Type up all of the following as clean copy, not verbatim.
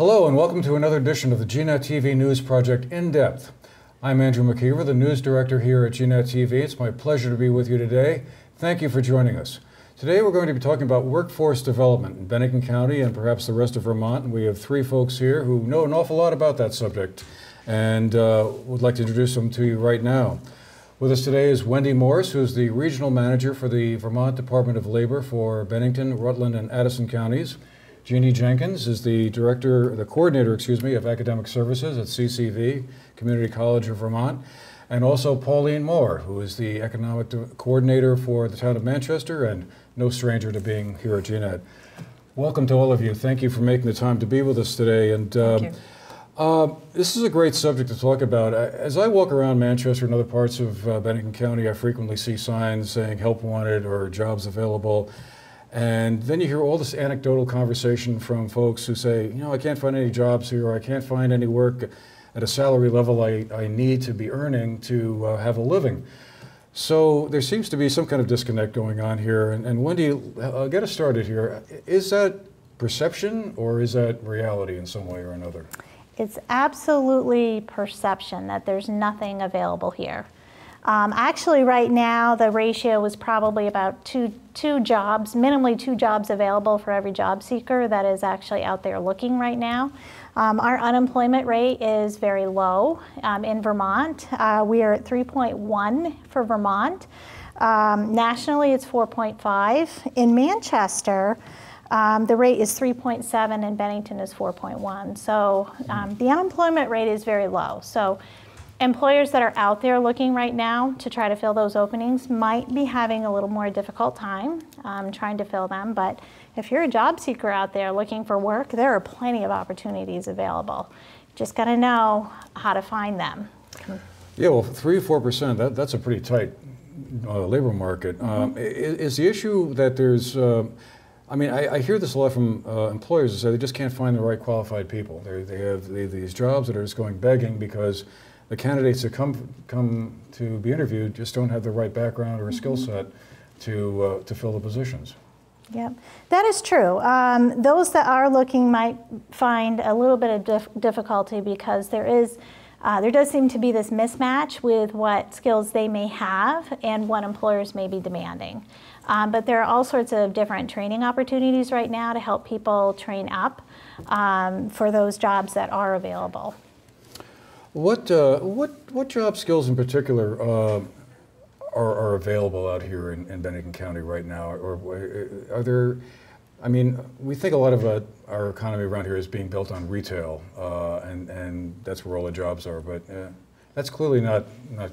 Hello and welcome to another edition of the GNet TV News Project In Depth. I'm Andrew McKeever, the news director here at GNet TV. It's my pleasure to be with you today. Thank you for joining us. Today we're going to be talking about workforce development in Donegan County and perhaps the rest of Vermont. And we have three folks here who know an awful lot about that subject and would like to introduce them to you right now. With us today is Wendy Morris, who's the regional manager for the Vermont Department of Labor for Bennington, Rutland, and Addison counties. Jeannie Jenkins is the coordinator of academic services at CCV, Community College of Vermont, and also Pauline Moore, who is the economic coordinator for the town of Manchester and no stranger to being here at GNet. Welcome to all of you. Thank you for making the time to be with us today. And Thank you. This is a great subject to talk about. As I walk around Manchester and other parts of Bennington County, I frequently see signs saying help wanted or jobs available. And then you hear all this anecdotal conversation from folks who say, you know, I can't find any jobs here, or I can't find any work at a salary level I need to be earning to have a living. So there seems to be some kind of disconnect going on here. And Wendy, get us started here. Is that perception or is that reality in some way or another? It's absolutely perception that there's nothing available here. Actually, right now, the ratio is probably about minimally two jobs available for every job seeker that is actually out there looking right now. Our unemployment rate is very low in Vermont. We are at 3.1 for Vermont. Nationally, it's 4.5. In Manchester, the rate is 3.7 and Bennington is 4.1. So the unemployment rate is very low. So employers that are out there looking right now to try to fill those openings might be having a little more difficult time trying to fill them. But if you're a job seeker out there looking for work, there are plenty of opportunities available. Just got to know how to find them. Yeah, well, 3 or 4%, that's a pretty tight labor market. Is the issue that there's, I mean, I hear this a lot from employers who say they just can't find the right qualified people. They have these jobs that are just going begging because the candidates that come to be interviewed just don't have the right background or skill set to fill the positions. Yep, that is true. Those that are looking might find a little bit of difficulty because there does seem to be this mismatch with what skills they may have and what employers may be demanding. But there are all sorts of different training opportunities right now to help people train up for those jobs that are available. What job skills in particular are available out here in Donegan County right now? Or are there, I mean, we think a lot of our economy around here is being built on retail, and that's where all the jobs are, but that's clearly not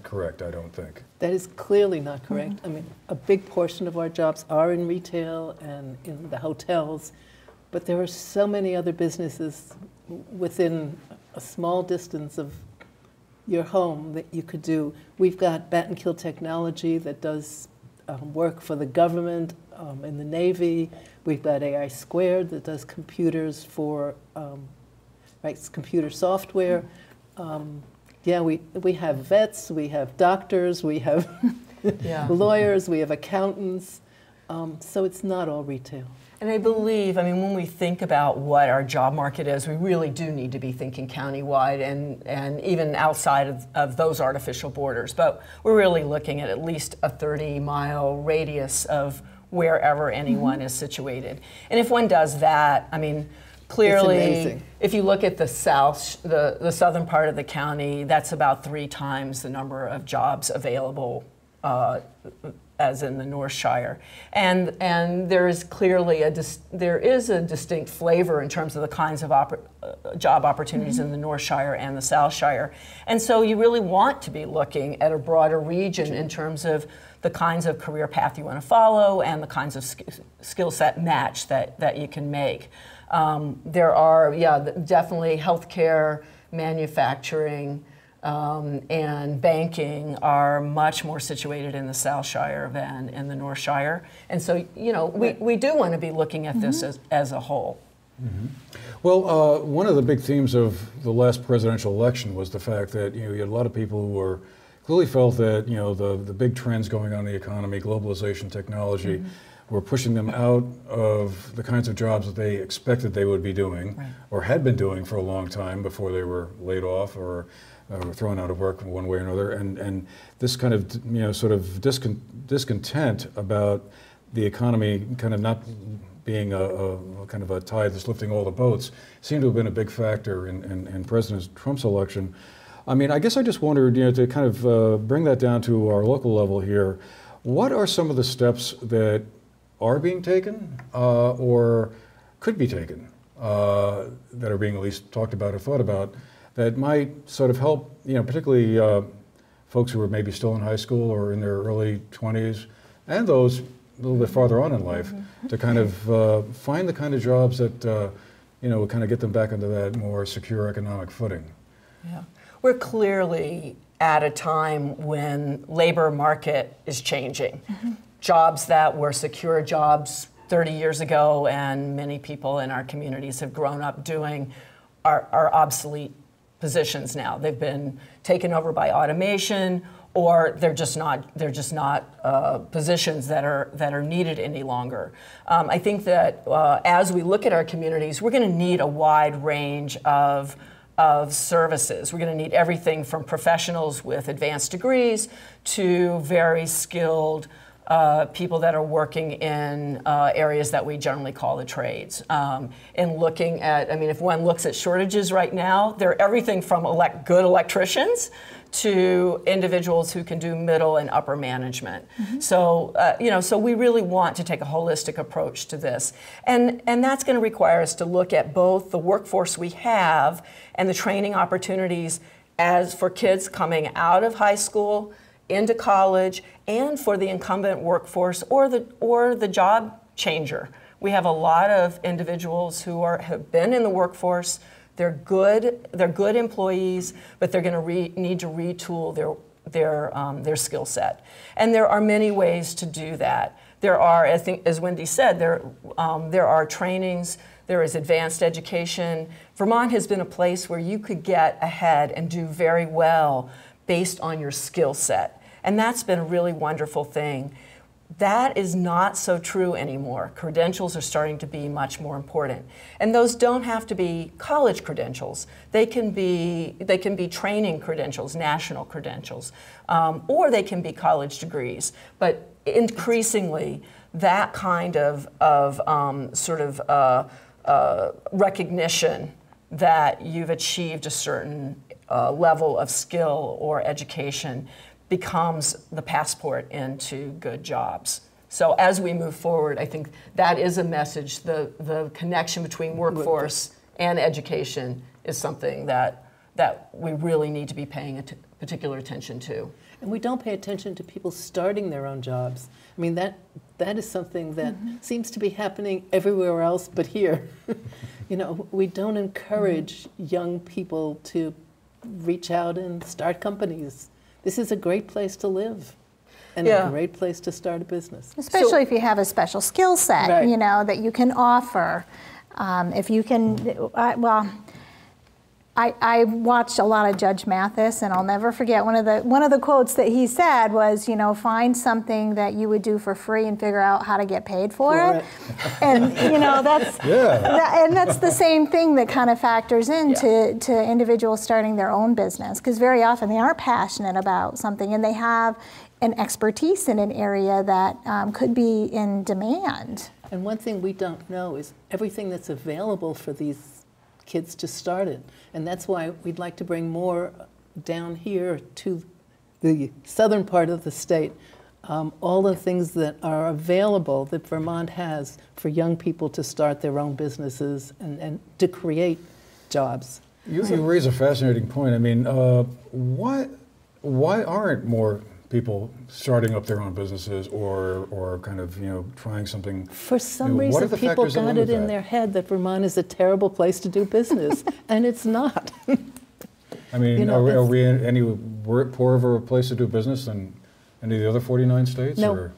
correct, I don't think. That is clearly not correct. I mean, a big portion of our jobs are in retail and in the hotels, but there are so many other businesses within a small distance of your home that you could do. We've got Bat and Kill Technology that does work for the government in the Navy. We've got AI Squared that does computers for computer software. Yeah, we have vets, we have doctors, we have lawyers, we have accountants. So it's not all retail. And I believe, I mean, when we think about what our job market is, we really do need to be thinking countywide and even outside of those artificial borders. But we're really looking at least a 30-mile radius of wherever anyone is situated. And if one does that, I mean, clearly, if you look at the the southern part of the county, that's about 3 times the number of jobs available as in the North Shire, and there is clearly a distinct flavor in terms of the kinds of job opportunities in the North Shire and the South Shire, and so you really want to be looking at a broader region in terms of the kinds of career path you want to follow and the kinds of skill set match that you can make. There are, definitely healthcare, manufacturing, and banking are much more situated in the South Shire than in the North Shire. And so, you know, we do want to be looking at this as a whole. Well, one of the big themes of the last presidential election was the fact that, you know, you had a lot of people who clearly felt that, you know, the big trends going on in the economy, globalization, technology, were pushing them out of the kinds of jobs that they expected they would be doing, Right. or had been doing for a long time before they were laid off or thrown out of work one way or another. And this kind of, sort of discontent about the economy kind of not being a kind of a tide that's lifting all the boats seemed to have been a big factor in President Trump's election. I mean, I guess I just wondered, to kind of bring that down to our local level here, what are some of the steps that are being taken or could be taken that are being at least talked about or thought about that might sort of help, particularly folks who are maybe still in high school or in their early 20s and those a little bit farther on in life to kind of find the kind of jobs that, would kind of get them back into that more secure economic footing? Yeah. We're clearly at a time when labor market is changing. Jobs that were secure jobs 30 years ago and many people in our communities have grown up doing are obsolete positions now. They've been taken over by automation, or they're just not positions that are needed any longer. I think that as we look at our communities, we're going to need a wide range of services. We're going to need everything from professionals with advanced degrees to very skilled people that are working in areas that we generally call the trades. And looking at, if one looks at shortages right now, they're everything from good electricians to individuals who can do middle and upper management. So, so we really want to take a holistic approach to this. And that's going to require us to look at both the workforce we have and the training opportunities as for kids coming out of high school into college, and for the incumbent workforce or the job changer. We have a lot of individuals who have been in the workforce. They're good employees, but they're going to need to retool their skill set. And there are many ways to do that. There are, I think, as Wendy said, there are trainings. There is advanced education. Vermont has been a place where you could get ahead and do very well based on your skill set. And that's been a really wonderful thing. That is not so true anymore. Credentials are starting to be much more important. And those don't have to be college credentials. They can be training credentials, national credentials, or they can be college degrees. But increasingly, that kind of recognition that you've achieved a certain level of skill or education becomes the passport into good jobs. So as we move forward, I think that is a message. The connection between workforce and education is something that we really need to be paying particular attention to. And we don't pay attention to people starting their own jobs. I mean, that is something that seems to be happening everywhere else but here. We don't encourage young people to reach out and start companies. This is a great place to live and a great place to start a business. Especially if you have a special skill set, Right. That you can offer. If you can, I watched a lot of Judge Mathis, and I'll never forget one of the quotes that he said was, find something that you would do for free and figure out how to get paid for it. And that's the same thing that kind of factors into to individuals starting their own business, because very often they aren't passionate about something and they have an expertise in an area that could be in demand. And one thing we don't know is everything that's available for these kids to start it. And that's why we'd like to bring more down here to the southern part of the state, all the things that are available that Vermont has for young people to start their own businesses and to create jobs. You raise a fascinating point. I mean, why aren't more people starting up their own businesses or kind of, trying something? For some reason, people got it in their head that Vermont is a terrible place to do business, and it's not. I mean, are we any poorer of a place to do business than any of the other 49 states? No. Or?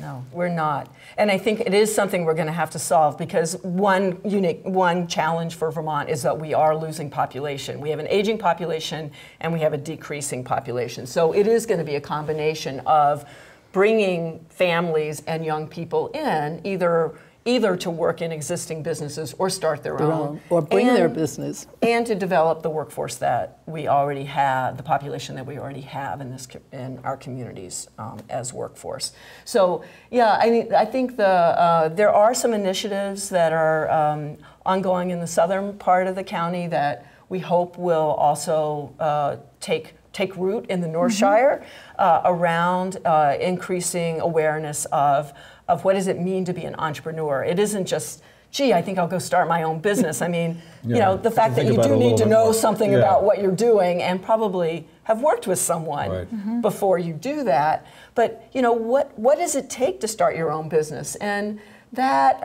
No, we're not. And I think it is something we're going to have to solve, because one challenge for Vermont is that we are losing population. We have an aging population and we have a decreasing population. So it is going to be a combination of bringing families and young people in, either to work in existing businesses or start their own. Or bring their business. And to develop the workforce that we already have, the population that we already have in our communities as workforce. So yeah, I think there are some initiatives that are ongoing in the southern part of the county that we hope will also take root in the North Shire around increasing awareness of what does it mean to be an entrepreneur. It isn't just, gee, I think I'll go start my own business. I mean, you know, the fact that you do need to know something about what you're doing and probably have worked with someone before you do that. But, you know, what does it take to start your own business? And that,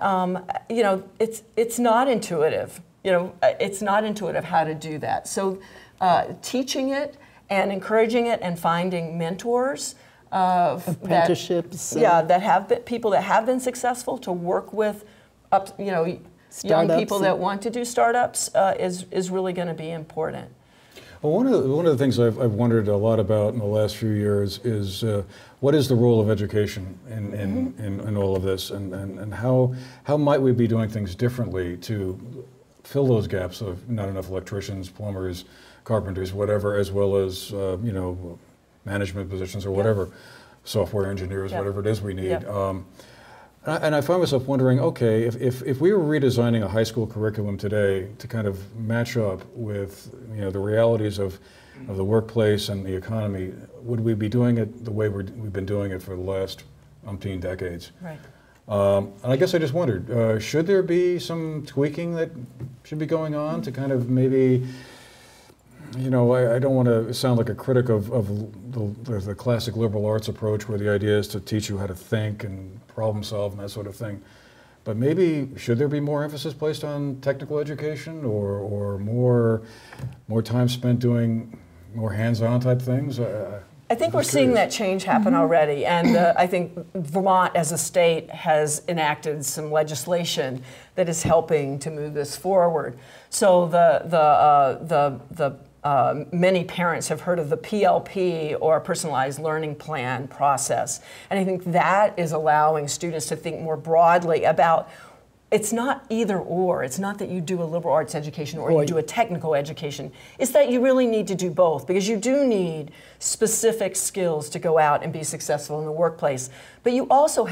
you know, it's not intuitive. You know, it's not intuitive how to do that. So teaching it and encouraging it and finding mentors, apprenticeships, that have been people that have been successful to work with, young people that want to do startups is really going to be important. Well, one of the things I've wondered a lot about in the last few years is what is the role of education in all of this, and how might we be doing things differently to fill those gaps of not enough electricians, plumbers, carpenters, whatever, as well as you know, management positions or whatever, software engineers, whatever it is we need. And I find myself wondering, okay, if we were redesigning a high school curriculum today to kind of match up with, you know, the realities of the workplace and the economy, would we be doing it the way we've been doing it for the last umpteen decades? Right. And I guess I just wondered, should there be some tweaking that should be going on to kind of maybe, you know, I don't want to sound like a critic of the classic liberal arts approach where the idea is to teach you how to think and problem solve and that sort of thing. But maybe should there be more emphasis placed on technical education or more time spent doing more hands-on type things? I think we're seeing that change happen already, and I think Vermont as a state has enacted some legislation that is helping to move this forward. So many parents have heard of the PLP, or Personalized Learning Plan process, and I think that is allowing students to think more broadly about. It's not either or. It's not that you do a liberal arts education or you do a technical education. It's that you really need to do both, because you do need specific skills to go out and be successful in the workplace. But you also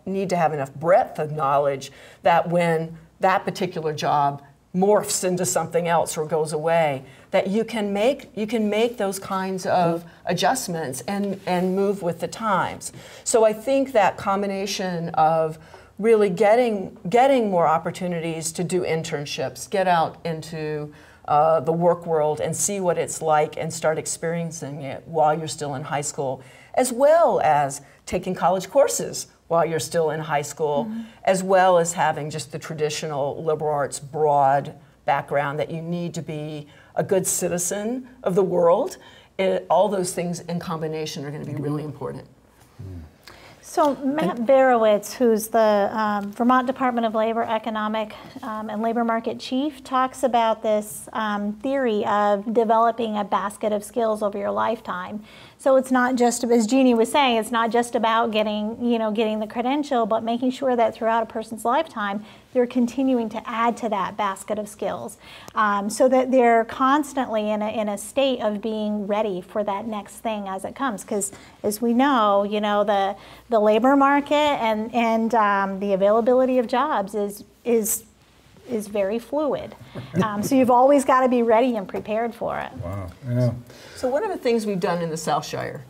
need to have enough breadth of knowledge that when that particular job morphs into something else or goes away, that you can make those kinds of adjustments and move with the times. So I think that combination of really getting more opportunities to do internships, get out into the work world and see what it's like and start experiencing it while you're still in high school, as well as taking college courses while you're still in high school, as well as having just the traditional liberal arts broad background that you need to be a good citizen of the world. All those things in combination are going to be really important. So Matt Barowitz, who's the Vermont Department of Labor Economic and Labor Market Chief, talks about this theory of developing a basket of skills over your lifetime. So it's not just, as Jeannie was saying, it's not just about getting the credential, but making sure that throughout a person's lifetime, they're continuing to add to that basket of skills, so that they're constantly in a state of being ready for that next thing as it comes. Because as we know, the labor market and the availability of jobs is very fluid. So you've always got to be ready and prepared for it. Wow. Yeah. So what are the things we've done in the South Shire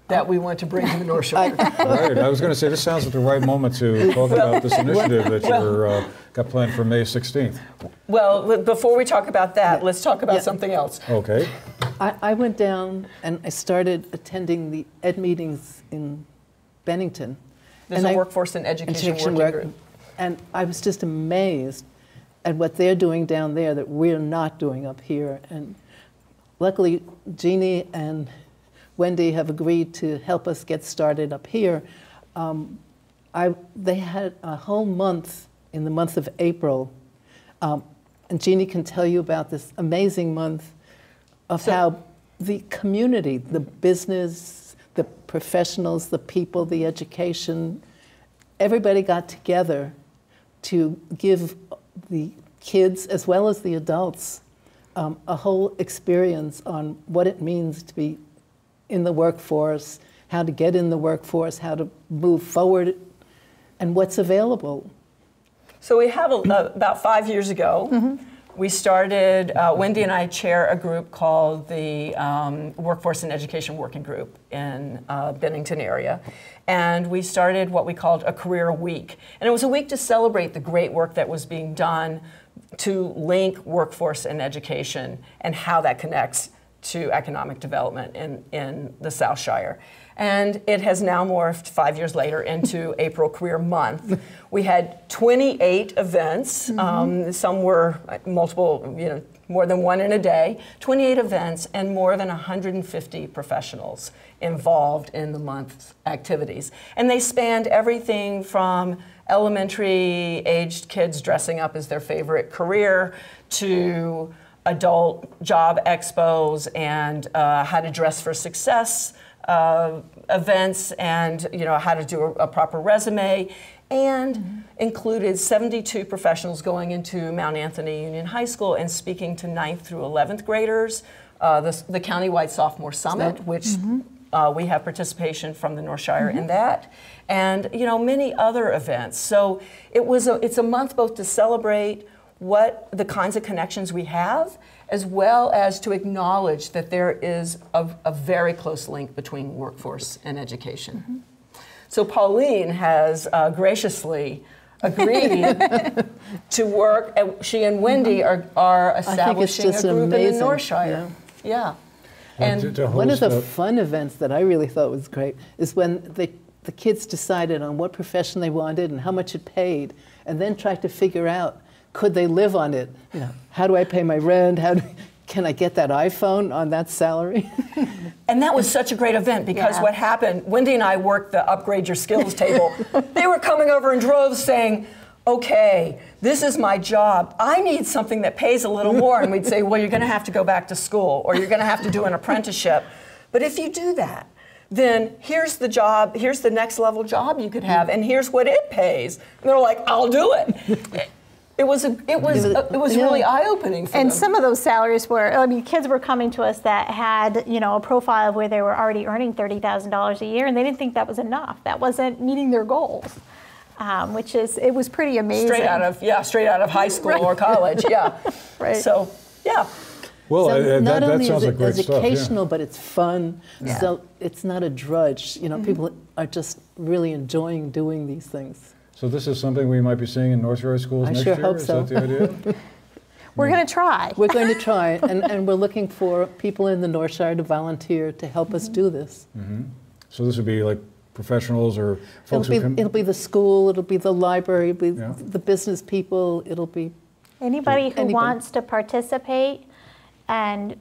that we want to bring to the North Shire? Right. I was going to say, this sounds like the right moment to talk about this initiative that you're got planned for May 16th. Well, before we talk about that, let's talk about something else. Okay. I went down and I started attending the ed meetings in Bennington. There's a workforce and education working group. And I was just amazed at what they're doing down there that we're not doing up here. And luckily, Jeannie and Wendy have agreed to help us get started up here. They had a whole month in the month of April, and Jeannie can tell you about this amazing month of how the community, the business, the professionals, the people, the education, everybody got together to give the kids as well as the adults a whole experience on what it means to be in the workforce, how to get in the workforce, how to move forward, and what's available. So we have about 5 years ago, we started, Wendy and I chair a group called the Workforce and Education Working Group in Bennington area. And we started what we called a career week. And it was a week to celebrate the great work that was being done to link workforce and education and how that connects to economic development in the South Shire. And it has now morphed 5 years later into April Career Month. We had 28 events. Some were multiple, more than one in a day. 28 events and more than 150 professionals involved in the month's activities. And they spanned everything from elementary-aged kids dressing up as their favorite career to adult job expos and how to dress for success events, and how to do a proper resume, and included 72 professionals going into Mount Anthony Union High School and speaking to 9th through 11th graders, the Countywide Sophomore Summit, which we have participation from the North Shire in that, and many other events. So it's a month both to celebrate what the kinds of connections we have, as well as to acknowledge that there is a very close link between workforce and education. So Pauline has graciously agreed to work. She and Wendy are establishing a group amazing. in the North Shire. Yeah. And one of the fun events that I really thought was great is when the kids decided on what profession they wanted and how much it paid, and then tried to figure out, could they live on it? How do I pay my rent? Can I get that iPhone on that salary? And that was such a great event because what happened, Wendy and I worked the upgrade your skills table. They were coming over in droves saying, okay, this is my job. I need something that pays a little more. And we'd say, well, you're going to have to go back to school, or you're going to have to do an apprenticeship. But if you do that, then here's the job, here's the next level job you could have, and here's what it pays. And they're like, I'll do it. It was really eye-opening for them. And some of those salaries were, kids were coming to us that had, a profile of where they were already earning $30,000 a year, and they didn't think that was enough. That wasn't meeting their goals, it was pretty amazing. Straight out of high school or college, Right. So, yeah. Well, so not that only sounds is like it great stuff. educational, but it's fun. So it's not a drudge. People are just really enjoying doing these things. So this is something we might be seeing in North Shire schools next year? I sure hope so. Is that the idea? We're going to try. We're going to try, and we're looking for people in the North Shire to volunteer to help us do this. So this would be like professionals or folks who can... It'll be the school, it'll be the library, it'll be the business people, it'll be... Anybody who wants to participate and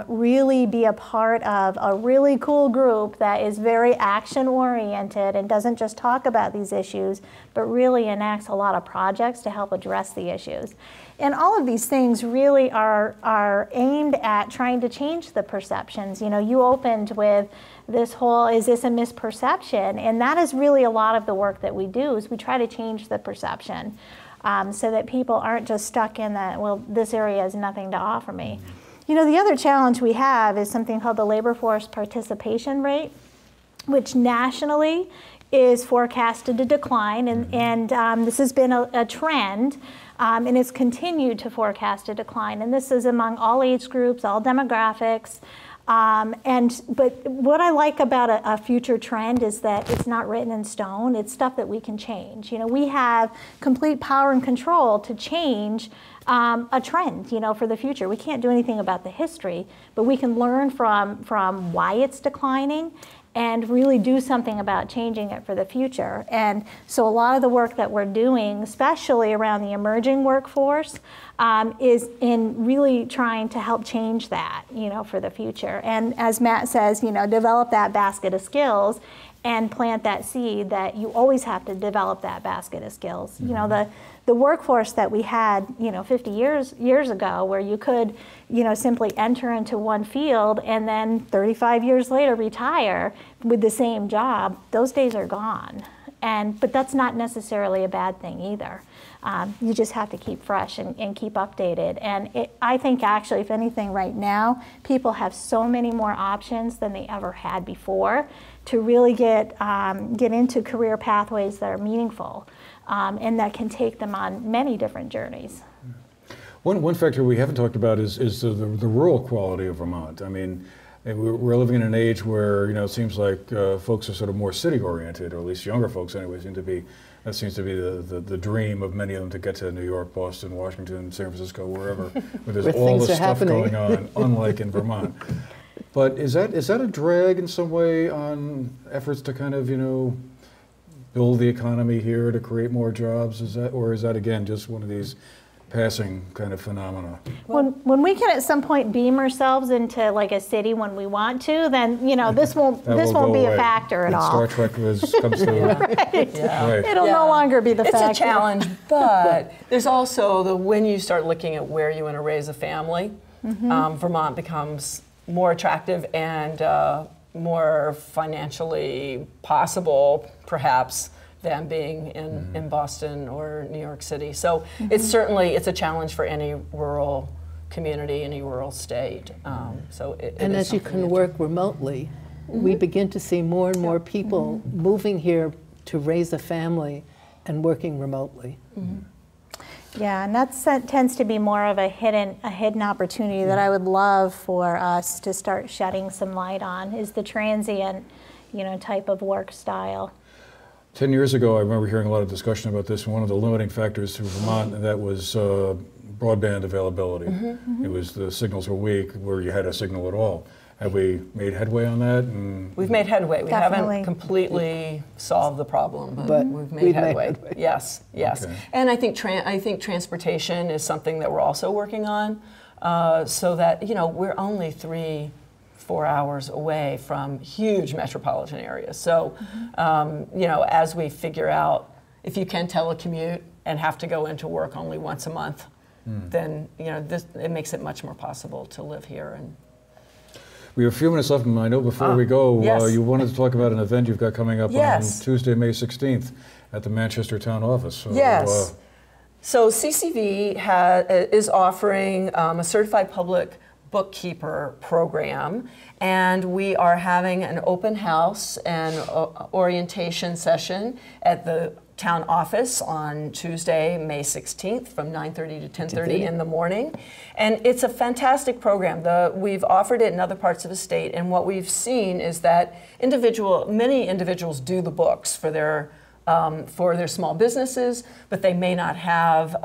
really be a part of a really cool group that is very action-oriented and doesn't just talk about these issues, but really enacts a lot of projects to help address the issues. And all of these things really are aimed at trying to change the perceptions. You opened with this whole, is this a misperception? And that is really a lot of the work that we do, is we try to change the perception so that people aren't just stuck in that, well, this area has nothing to offer me. The other challenge we have is something called the labor force participation rate, which nationally is forecasted to decline, and this has been a trend, and it's continued to forecast to decline, and this is among all age groups, all demographics, but what I like about a future trend is that it's not written in stone, it's stuff that we can change. We have complete power and control to change a trend, for the future. We can't do anything about the history, but we can learn from why it's declining and really do something about changing it for the future. And so a lot of the work that we're doing, especially around the emerging workforce, is in really trying to help change that, for the future. And as Matt says, develop that basket of skills and plant that seed that you always have to develop that basket of skills. You know, the workforce that we had, 50 years ago, where you could, simply enter into one field and then 35 years later retire with the same job, those days are gone. But that's not necessarily a bad thing either. You just have to keep fresh and keep updated. And I think actually, if anything, right now, people have so many more options than they ever had before to really get into career pathways that are meaningful and that can take them on many different journeys. One factor we haven't talked about is the rural quality of Vermont. I mean, we're living in an age where it seems like folks are sort of more city-oriented, or at least younger folks anyway seem to be. That seems to be the dream of many of them, to get to New York, Boston, Washington, San Francisco, wherever, where there's all this stuff going on, unlike in Vermont. But is that a drag in some way on efforts to kind of build the economy here, to create more jobs? Is that again just one of these passing kind of phenomena? When we can at some point beam ourselves into like a city when we want to, then this won't be a factor at all. Star Trek comes to right. Yeah. Right. It'll no longer be the factor. It's a challenge, but there's also when you start looking at where you want to raise a family, Vermont becomes more attractive and more financially possible, perhaps, than being in Boston or New York City. So it's a challenge for any rural community, any rural state. And as you can work remotely, we begin to see more and more people moving here to raise a family and working remotely. Yeah, and that tends to be more of a hidden opportunity that I would love for us to start shedding some light on, is the transient, type of work style. 10 years ago, I remember hearing a lot of discussion about this, and one of the limiting factors to Vermont, and that was broadband availability. It was the signals were weak, where you had a signal at all. Have we made headway on that? We've made headway. We Definitely. haven't completely solved the problem, but we've made headway. Yes. Okay. And I think transportation is something that we're also working on, so that we're only 3-4 hours away from huge metropolitan areas. So, as we figure out, if you can telecommute and have to go into work only once a month, then it makes it much more possible to live here. And we have a few minutes left, and I know before we go, yes. you wanted to talk about an event you've got coming up Yes. on Tuesday, May 16th at the Manchester Town Office. So, yes. So CCV is offering a certified public bookkeeper program, and we are having an open house and orientation session at the town office on Tuesday, May 16th from 9:30 to 10:30 in the morning. And it's a fantastic program. We've offered it in other parts of the state, and what we've seen is that many individuals do the books for their small businesses, but they may not have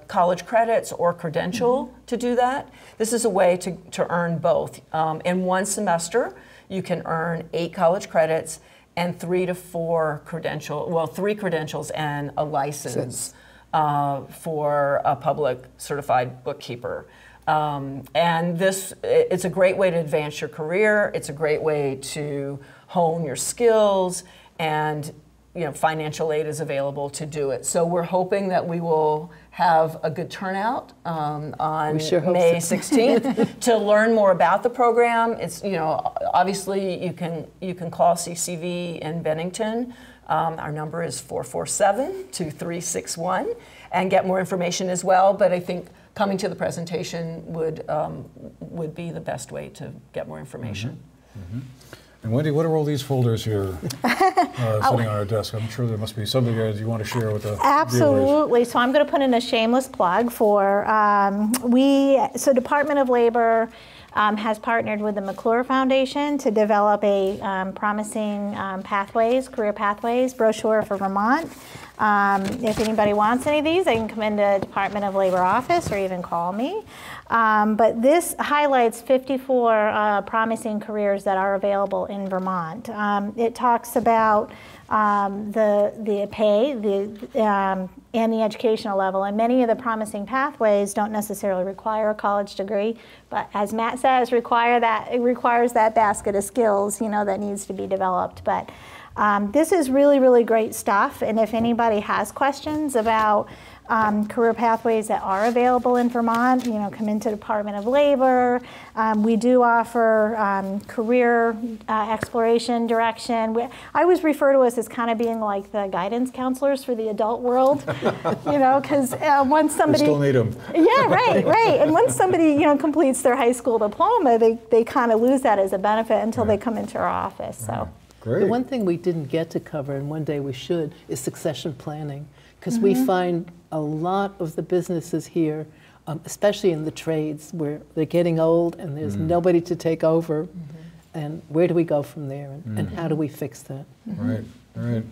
college credits or credential to do that. This is a way to earn both. In one semester, you can earn 8 college credits and 3 to 4 3 credentials and a license for a public certified bookkeeper. And it's a great way to advance your career. It's a great way to hone your skills, and financial aid is available to do it. So we're hoping that we will have a good turnout on May 16th to learn more about the program. It's obviously you can call CCV in Bennington. Our number is 447-2361, and get more information as well. But I think coming to the presentation would be the best way to get more information. And Wendy, what are all these folders here sitting on our desk? I'm sure there must be something that you want to share with the Absolutely. viewers. So I'm going to put in a shameless plug for Department of Labor has partnered with the McClure Foundation to develop a promising career pathways brochure for Vermont. If anybody wants any of these, they can come into the Department of Labor office or even call me. But this highlights 54 promising careers that are available in Vermont. It talks about the pay and the educational level, and many of the promising pathways don't necessarily require a college degree, but as Matt says, it requires that basket of skills that needs to be developed. But This is really, really great stuff, and if anybody has questions about career pathways that are available in Vermont, come into the Department of Labor. We do offer career exploration direction. I always refer to us as kind of being like the guidance counselors for the adult world, because once somebody— We still need them. Yeah, right. And once somebody, completes their high school diploma, they kind of lose that as a benefit until they come into our office, so. Great. The one thing we didn't get to cover, and one day we should, is succession planning. Because we find a lot of the businesses here, especially in the trades, where they're getting old and there's nobody to take over. And where do we go from there? And how do we fix that? Right.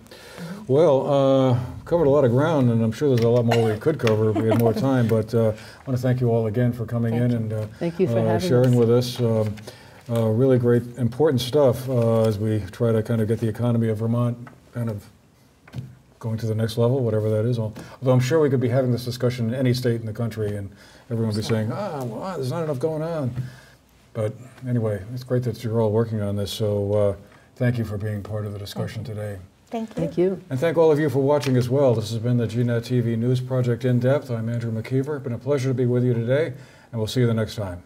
Well, covered a lot of ground, and I'm sure there's a lot more we could cover if we had more time. But I want to thank you all again for coming in and Thank you for having sharing us. with us. Really great, important stuff as we try to kind of get the economy of Vermont kind of going to the next level, whatever that is. Although I'm sure we could be having this discussion in any state in the country and everyone would be saying, well, there's not enough going on. But anyway, it's great that you're all working on this, so thank you for being part of the discussion today. Thank you. Thank you. And thank all of you for watching as well. This has been the GNet TV News Project In Depth. I'm Andrew McKeever. It's been a pleasure to be with you today, and we'll see you the next time.